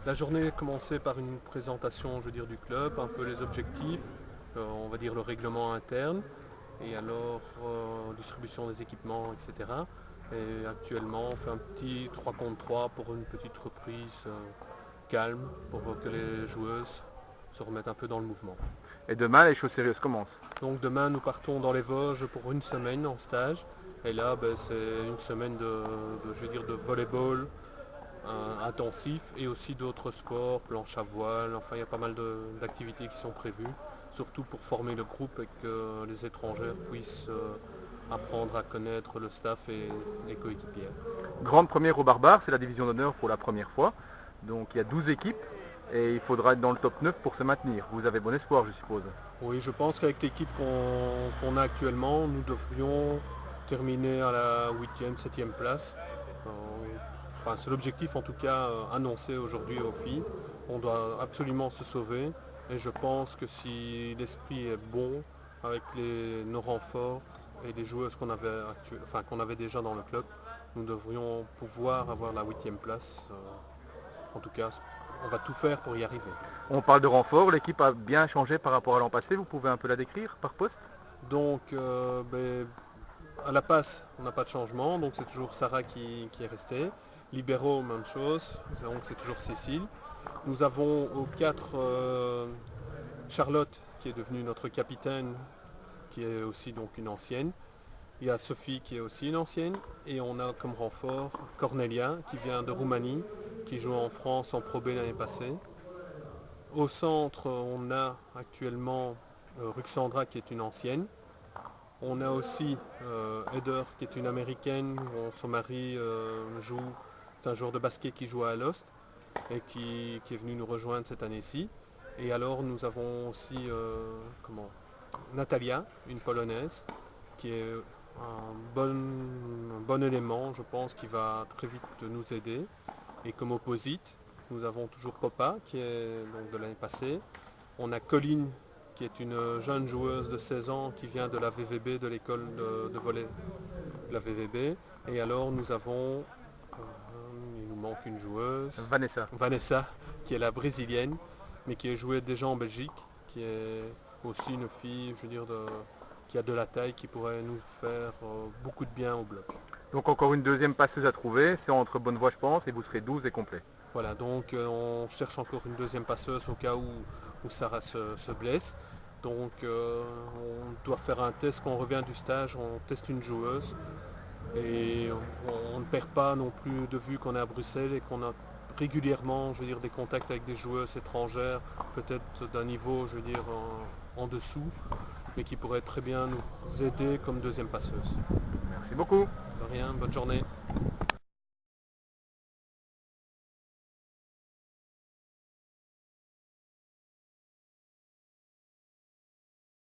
La journée commençait par une présentation, je veux dire, du club, un peu les objectifs, on va dire le règlement interne, et alors distribution des équipements, etc. Et actuellement, on fait un petit 3 contre 3 pour une petite reprise calme, pour que les joueuses se remettent un peu dans le mouvement. Et demain, les choses sérieuses commencent. Donc demain, nous partons dans les Vosges pour une semaine en stage. Et là, c'est une semaine je veux dire, de volleyball intensif et aussi d'autres sports, planche à voile. Enfin, il y a pas mal d'activités qui sont prévues, surtout pour former le groupe et que les étrangères puissent apprendre à connaître le staff et les coéquipiers. Grande première au Barbare, c'est la division d'honneur pour la première fois. Donc il y a 12 équipes et il faudra être dans le top 9 pour se maintenir. Vous avez bon espoir, je suppose. Oui, je pense qu'avec l'équipe qu'on a actuellement, nous devrions terminer à la 8e, 7e place. Euh, Enfin, c'est l'objectif en tout cas annoncé aujourd'hui aux filles. On doit absolument se sauver et je pense que si l'esprit est bon avec nos renforts et les joueuses qu'on avait déjà dans le club, nous devrions pouvoir avoir la 8e place. En tout cas, on va tout faire pour y arriver. On parle de renfort, l'équipe a bien changé par rapport à l'an passé, vous pouvez un peu la décrire par poste? Donc à la passe, on n'a pas de changement, donc c'est toujours Sarah qui est restée. Libéraux, même chose, donc c'est toujours Cécile. Nous avons aux 4 Charlotte qui est devenue notre capitaine, qui est aussi donc une ancienne. Il y a Sophie qui est aussi une ancienne. Et on a comme renfort Cornelia qui vient de Roumanie, qui joue en France en Pro B l'année passée. Au centre, on a actuellement Ruxandra qui est une ancienne. On a aussi Heather qui est une américaine, dont son mari joue, c'est un joueur de basket qui joue à Alost et qui est venu nous rejoindre cette année-ci. Et alors nous avons aussi Natalia, une polonaise, qui est un bon élément, je pense, qui va très vite nous aider. Et comme opposite, nous avons toujours Popa, qui est donc de l'année passée. On a Colline, qui est une jeune joueuse de 16 ans qui vient de la VVB, de l'école de volley de la VVB. Et alors nous avons, il nous manque une joueuse, Vanessa, qui est la brésilienne, mais qui a joué déjà en Belgique, qui est aussi une fille, je veux dire, qui a de la taille, qui pourrait nous faire beaucoup de bien au bloc. donc encore une deuxième passeuse à trouver, c'est entre bonne voie je pense, et vous serez 12 et complet. Voilà, donc on cherche encore une deuxième passeuse au cas où Sarah se blesse. Donc on doit faire un test quand on revient du stage, on teste une joueuse et on ne perd pas non plus de vue qu'on est à Bruxelles et qu'on a régulièrement, je veux dire, des contacts avec des joueuses étrangères, peut-être d'un niveau, je veux dire, en dessous, mais qui pourraient très bien nous aider comme deuxième passeuse. Merci beaucoup. De rien, bonne journée.